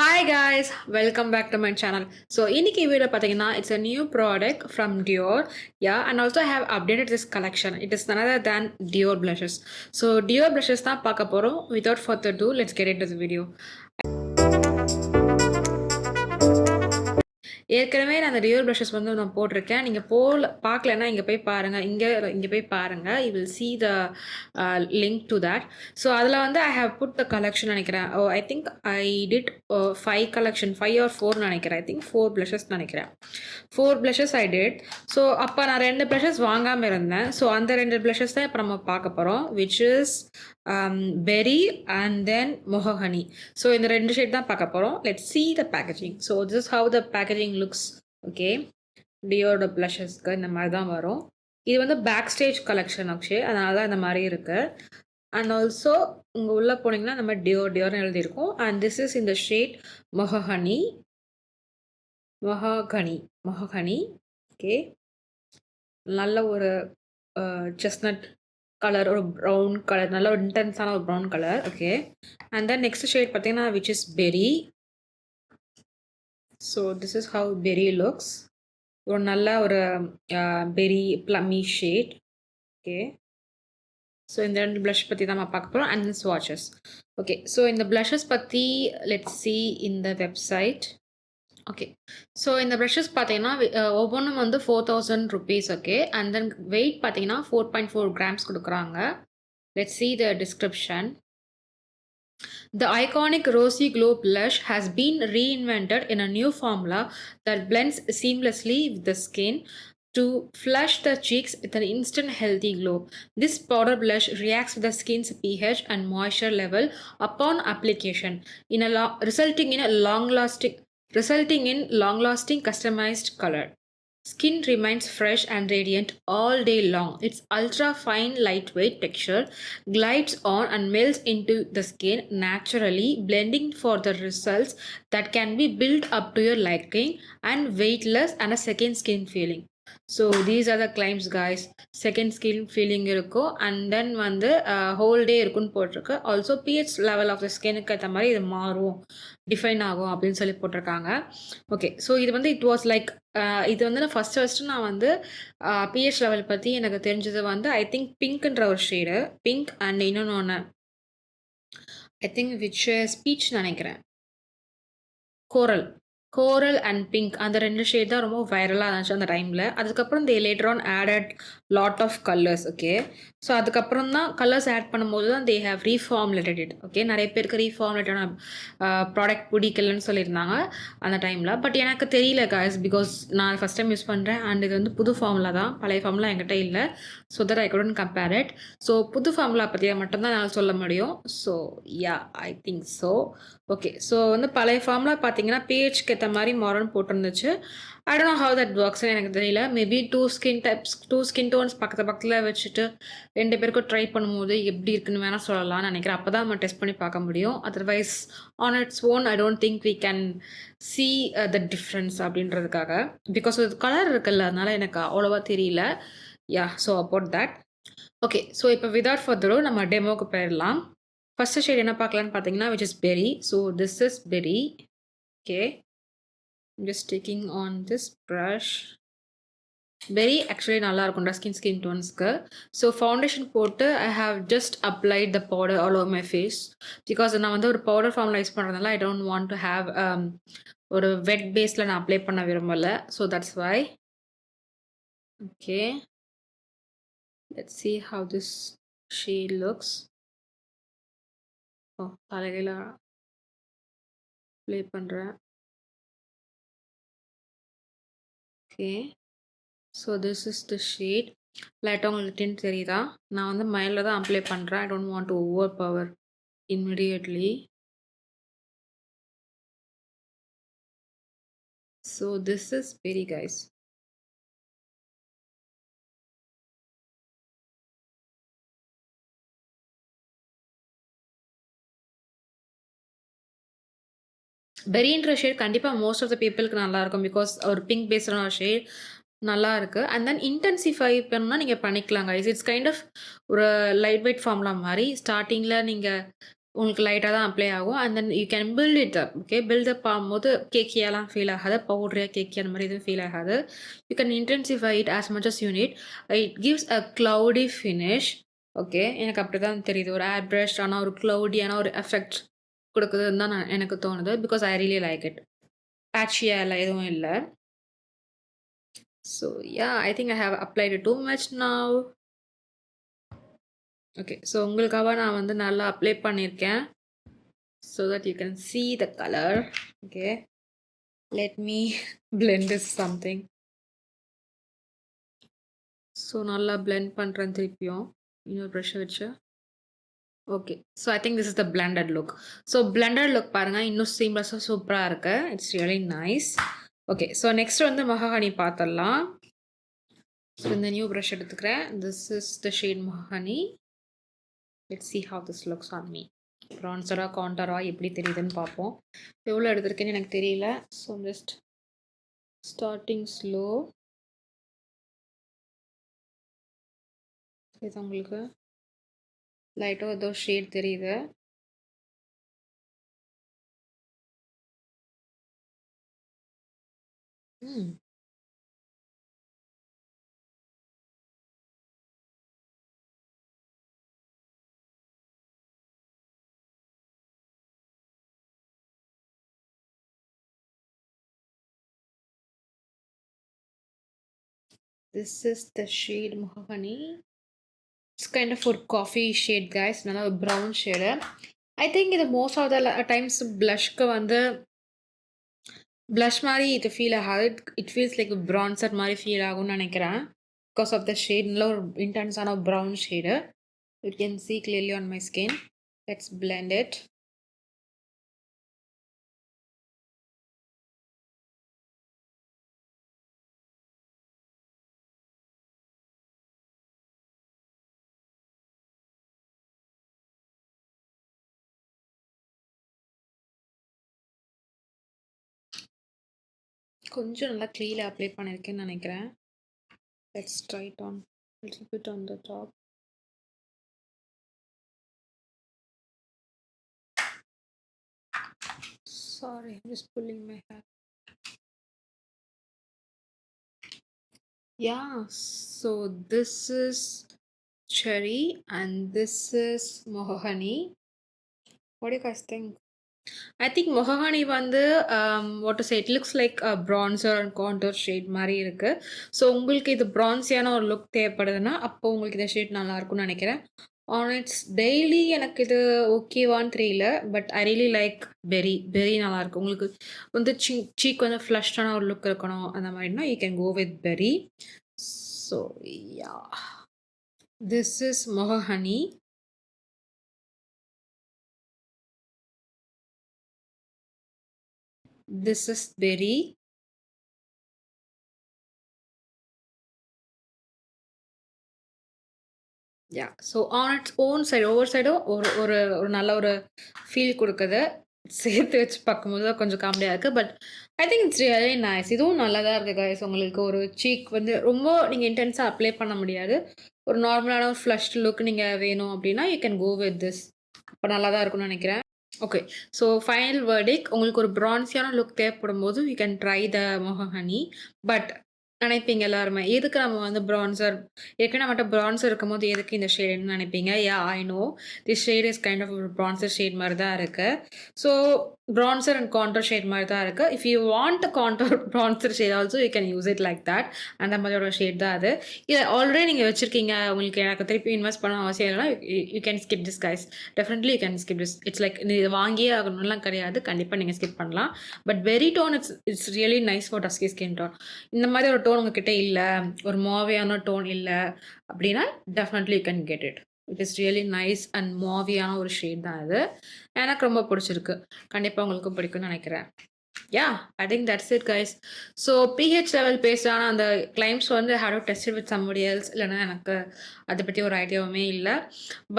Hi guys, welcome back to my channel. So இன்னைக்கு video பார்த்தீங்கன்னா it's a new product from Dior. Yeah, and also I have updated this collection. It is none other than Dior blushes. So Dior blushes தான் பார்க்க போறோம். Without further ado, let's get into the video. ஏற்கனவே நான் அந்த Dior brushes வந்து நான் போட்டிருக்கேன். நீங்கள் பார்க்கலன்னா இங்கே போய் பாருங்கள். இங்கே போய் பாருங்கள். You will see the link to that. So அதில் வந்து I have put the collection நினைக்கிறேன். I think I did 5 collection 5 or 4 நினைக்கிறேன். ஐ திங்க் 4 blushes நினைக்கிறேன். 4 blushes I did. ஸோ அப்போ நான் 2 blushes வாங்காமல் இருந்தேன். ஸோ அந்த 2 blushes தான் இப்போ நம்ம பார்க்க போகிறோம், which is berry and then mohogany. So இந்த 2 ஷேட் தான் பார்க்க போகிறோம். Let's see the packaging. So this is how the packaging looks. Okay, டியோரோட blushesக்கு இந்த மாதிரி தான் வரும். இது வந்து பேக் ஸ்டேஜ் கலெக்ஷன் ஆக்சுவலி, அதனால தான் இந்த மாதிரி இருக்கு. அண்ட் ஆல்சோ உங்க உள்ள போனீங்கன்னா நம்ம டியோர்னு எழுதியிருக்கோம். அண்ட் திஸ் இஸ் இந்த ஷேட் மொஹகனி. ஓகே, நல்ல ஒரு செஸ்னட் கலர், ஒரு ப்ரௌன் கலர், நல்ல ஒரு இன்டென்ஸான ஒரு brown colour. Okay, and then next shade பார்த்தீங்கன்னா which is berry. So this is how berry looks. ஒரு நல்ல ஒரு berry plummy shade. Okay, so இந்த 2 blush பற்றி தான் நம்ம பார்க்க போகிறோம். அண்ட் ஸ்வாட்சஸ். ஓகே, ஸோ இந்த blushes பற்றி லெட்ஸ் see இந்த வெப்சைட். ஓகே, ஸோ இந்த ப்ரஷஸ் பார்த்தீங்கன்னா ஒவ்வொன்றும் வந்து 4000 rupees. Okay, and then weight பார்த்தீங்கன்னா 4.4 grams கொடுக்குறாங்க. Let's see the description. The iconic Rosy Glow blush has been reinvented in a new formula that blends seamlessly with the skin to flush the cheeks with an instant healthy glow. This powder blush reacts with the skin's pH and moisture level upon application, resulting in long-lasting customized color. Skin remains fresh and radiant all day long. Its ultra-fine lightweight texture glides on and melts into the skin naturally, blending for the results that can be built up to your liking and weightless and a second skin feeling. So these are the claims guys. Second skin feeling இருக்கும், and then வந்து whole day இருக்குன்னு போட்டிருக்கு. Also pH level of the skinக்கு ஏற்ற மாதிரி இது மாறும், define ஆகும் அப்படின்னு சொல்லி போட்டிருக்காங்க. ஓகே, ஸோ இது வந்து இட் வாஸ் லைக் இது வந்து நான் ஃபஸ்ட்டு நான் வந்து pH லெவல் பற்றி எனக்கு தெரிஞ்சது வந்து ஐ திங்க் பிங்க்ன்ற ஒரு ஷேடு, பிங்க் அண்ட் இன்னொன்று ஒன்று ஐ திங்க் விச் ஸ்பீச் நினைக்கிறேன், கோரல் அண்ட் பிங்க், அந்த 2 ஷேட் தான் ரொம்ப வைரலாக இருந்துச்சு அந்த டைமில். அதுக்கப்புறம் they later on added lot of colours. Okay, so அதுக்கப்புறம் தான் கலர்ஸ் ஆட் பண்ணும்போது தான் they have reformulated it. Okay, நிறைய பேருக்கு ரீஃபார்முலேட்டான ப்ராடக்ட் பிடிக்கலன்னு சொல்லியிருந்தாங்க அந்த டைமில். பட் எனக்கு தெரியல காய்ஸ், பிகாஸ் நான் ஃபஸ்ட் டைம் யூஸ் பண்ணுறேன் அண்ட் இது வந்து புது ஃபார்முலா தான், பழைய ஃபார்முலா என்கிட்ட இல்லை. So that I couldn't compare it. So புது ஃபார்முலா பற்றியா மட்டும்தான் நான் சொல்ல முடியும். So yeah, I think so. Okay, so வந்து பழைய ஃபார்முலா பார்த்தீங்கன்னா பிஹெச்க்கு ஏற்ற மாதிரி மாடர்ன் போட்டிருந்துச்சு. I don't know how that ஒர்க்ஸ்னு எனக்கு தெரியல. மேபி 2 ஸ்கின் டோன்ஸ் பக்கத்தில் வச்சுட்டு 2 பேருக்கும் ட்ரை பண்ணும்போது எப்படி இருக்குன்னு வேணால் சொல்லலாம்னு நினைக்கிறேன். அப்போ தான் நம்ம டெஸ்ட் பண்ணி பார்க்க முடியும். Otherwise on its own I don't think we can see the difference அப்படின்றதுக்காக. பிகாஸ் இது கலர் இருக்குல்ல, அதனால எனக்கு அவ்வளோவா தெரியல. Yeah, so about that. Okay, so இப்போ விதவுட் ஃபர்தரோ நம்ம டெமோக்கு போயிடலாம். ஃபர்ஸ்ட் ஷேட் என்ன பார்க்கலான்னு பார்த்தீங்கன்னா which is berry. So this is berry. Okay, I'm just taking on this brush. Berry actually நல்லா இருக்கும்டா ஸ்கின் டோன்ஸ்க்கு. ஸோ ஃபவுண்டேஷன் போட்டு I have just applied the powder all over my face. Because நான் வந்து ஒரு powder ஃபார்மில் use பண்ணுறதுனால I don't want to have ஒரு wet பேஸில் நான் அப்ளை பண்ண விரும்பலை. So that's why. Okay, let's see how this shade looks. Oh, தலையில அப்ளை பண்ணுறேன். Okay, so this is the shade. லைட்டாக உங்களுக்கு டிண்ட் தெரியுதா? நான் வந்து மைல்டில் தான் அப்ளை பண்ணுறேன். I don't want to overpower immediately. So this is berry guys. பெரின்ற ஷேட் கண்டிப்பாக மோஸ்ட் ஆஃப் த பீப்புளுக்கு நல்லாயிருக்கும். பிகாஸ் ஒரு பிங்க் பேஸ்டான ஷேட் நல்லா இருக்கு. அண்ட் தென் இன்டென்சிஃபை பண்ணால் நீங்கள் பண்ணிக்கலாங்க. இட்ஸ் கைண்ட் ஆஃப் ஒரு லைட் வெயிட் ஃபார்முலா மாதிரி. ஸ்டார்டிங்கில் நீங்கள் உங்களுக்கு லைட்டா தான் அப்ளை ஆகும். And then you can build it up. Okay. Build up ஆகும்போது கேக்கியாலாம் ஃபீல் ஆகாது. பவுடரியா, கேக்கி அந்த மாரி எதுவும் ஃபீல் ஆகாது. You can intensify it as much as you need. It gives a cloudy finish. Okay. எனக்கு அப்படிதான் தெரியுது. ஒரு ஏர் பிரஷ் ஆனா ஒரு க்ளவுடியான ஒரு எஃபெக்ட் குடுக்குதுன்னு தான் எனக்கு தோணுது. Because I really like it. பேட்சியா இல்ல, எதுவும் இல்ல. So yeah, I think I have applied too much now. Okay. So உங்களுக்காக நான் வந்து நல்லா அப்ளை பண்ணியிருக்கேன். So that you can see the color. Okay, let me blend this something. So நல்லா blend பண்றேன் திருப்பியும் இன்னொரு brush வச்சு. Okay, so I think this is the blended look. So blended look பாருங்க, இன்னும் seamless-ஆ சூப்பரா இருக்கு. It's really nice. Okay, so next வந்து mahogany பார்த்தரலாம். So இந்த new brush எடுத்துக்கிறேன். This is the shade mahogany. Let's see how this looks on me. ப்ரான்சரா காண்டரா எப்படி தெரியுதுன்னு பார்ப்போம். எவ்வளோ எடுத்திருக்கேன்னு எனக்கு தெரியல. So just starting slow. இது உங்களுக்கு லைட்டாக ஏதோ ஷேட் தெரியுது. This is the shade mahogany. It's kind of ஒரு coffee shade guys. நல்லா ஒரு brown shade. I think இது most of the times blushக்கு வந்து blush மாதிரி இது ஃபீல் ஆகாது. It feels like a bronzer மாதிரி ஃபீல் ஆகும்னு நினைக்கிறேன். Because of the shade நல்ல ஒரு இன்டென்ஸான brown shade. You can see clearly on my skin. Let's blend it. கொஞ்சம் நல்லா க்ளீல அப்ளை பண்ணியிருக்கேன்னு நினைக்கிறேன். Let's try it on a little bit on the top. Sorry, I'm just pulling my hair. Yeah, so this is cherry and this is mahogany. What do you guys think? I think mahogany வந்து what to say, it looks like a bronzer and contour shade மாதிரி இருக்கு. So உங்களுக்கு இது ப்ரான்ஸியான ஒரு look தேவைப்படுதுன்னா அப்போ உங்களுக்கு இந்த shade நல்லா இருக்கும்னு நினைக்கிறேன். ஆன் இட்ஸ் டெய்லி எனக்கு இது ஓகேவான்னு தெரியல. பட் ஐ ரியலி லைக் பெரி நல்லா இருக்கு. உங்களுக்கு வந்து சீக் வந்து ஃப்ளஷ்டான ஒரு லுக் இருக்கணும் அந்த மாதிரினா you can go with berry. So yeah, this is mahogany. This is berry. Yeah, so on its own side ஒவ்வொரு சைடும் ஒரு ஒரு ஒரு நல்ல ஒரு ஃபீல் கொடுக்குது. சேர்த்து வச்சு பார்க்கும்போது தான் கொஞ்சம் காமெடியாக இருக்குது. But I think it's really nice. இதுவும் நல்லா தான் இருக்குது கைஸ். உங்களுக்கு ஒரு சீக் வந்து ரொம்ப நீங்கள் இன்டென்ஸாக அப்ளை பண்ண முடியாது. ஒரு நார்மலான ஒரு ஃப்ளஷ்ட் லுக் நீங்கள் வேணும் அப்படின்னா you can go with this. அப்போ நல்லா தான் இருக்கும்னு நினைக்கிறேன். ஓகே, ஸோ ஃபைனல் வேர்டிக், உங்களுக்கு ஒரு ப்ரான்ஸியான லுக் தேவைப்படும் போது you can try the mahogany. But நினைப்பீங்க எல்லாருமே, எதுக்கு நம்ம வந்து ப்ரான்சர் ஏற்கனவே நம்மகிட்ட ப்ரான்சர் இருக்கும்போது எதுக்கு இந்த ஷேடுன்னு நினைப்பீங்க. Yeah, I know this shade is kind of ஒரு ப்ரான்சர் ஷேட் மாதிரி தான் இருக்குது. So bronzer and contour shade மாதிரி தான் இருக்குது. If you want contour bronzer shade also you can use it like that. அந்த மாதிரியோட ஷேட் தான் அது. இதை ஆல்ரெடி நீங்கள் வச்சுருக்கீங்க, உங்களுக்கு எனக்கு திருப்பி இன்வெஸ்ட் பண்ண அவசியம் இல்லைனா you can skip this guys. Definitely you can skip this. It's like இது வாங்கியே ஆகணும்லாம் கிடையாது. கண்டிப்பாக நீங்கள் ஸ்கிப் பண்ணலாம். But very tone it's really nice for dusky skin tone. இந்த மாதிரி ஒரு டோன் உங்ககிட்ட இல்லை, ஒரு மாவியான டோன் இல்லை அப்படின்னா definitely you can get it. It is really nice and மாவியான ஒரு ஷேட் தான் இது. எனக்கு ரொம்ப பிடிச்சிருக்கு. கண்டிப்பாக உங்களுக்கும் பிடிக்கும்னு நினைக்கிறேன். Yeah, I think that's it guys. So PH level பேஸ்டான அந்த கிளைம்ஸ் வந்து have tested with somebody else. இல்லைன்னா எனக்கு அதை பற்றி ஒரு ஐடியாவுமே இல்லை.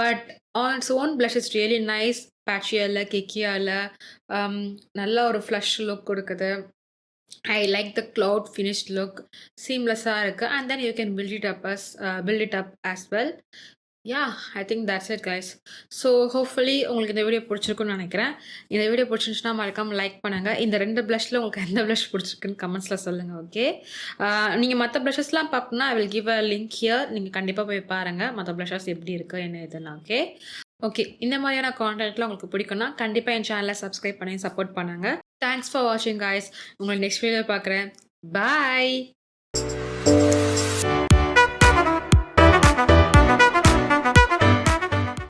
But on its own blush it's really nice. பேட்சியாக இல்லை, கெக்கியாக இல்லை, நல்ல ஒரு ஃப்ளஷ் லுக் கொடுக்குது. I like the cloud finished look. Seamless-ஆ இருக்கு. And then you can build it up as well. Yeah! I think that's it guys. So hopefully உங்களுக்கு இந்த வீடியோ பிடிச்சிருக்கும்னு நெனைக்கிறேன். இந்த வீடியோ பிடிச்சிருந்துச்சுன்னா மறக்காம லைக் பண்ணுங்க. இந்த 2 ப்ளஷ்ல உங்களுக்கு எந்த ப்ளஷ் பிடிச்சிருக்குன்னு கமெண்ட்ஸ்ல சொல்லுங்க. ஓகே. நீங்க மத்த ப்ளஷஸ்லாம் பார்க்கணும்னா I will give a link here. நீங்க கண்டிப்பா போய் பாருங்க. மத்த ப்ளஷஸ் எப்படி இருக்கு, என்ன ஏதுன்னு. ஓகே. ஓகே. இந்த மாதிரியான கான்டென்ட்லாம் உங்களுக்கு பிடிக்கும்னா கண்டிப்பா என் சேனல சப்ஸ்கிரைப் பண்ணி சப்போர்ட் பண்ணுங்க. தேங்க்ஸ் ஃபார் வாட்சிங் கைஸ். உங்கள நெக்ஸ்ட் வீடியோல பார்க்குறேன். பாய்.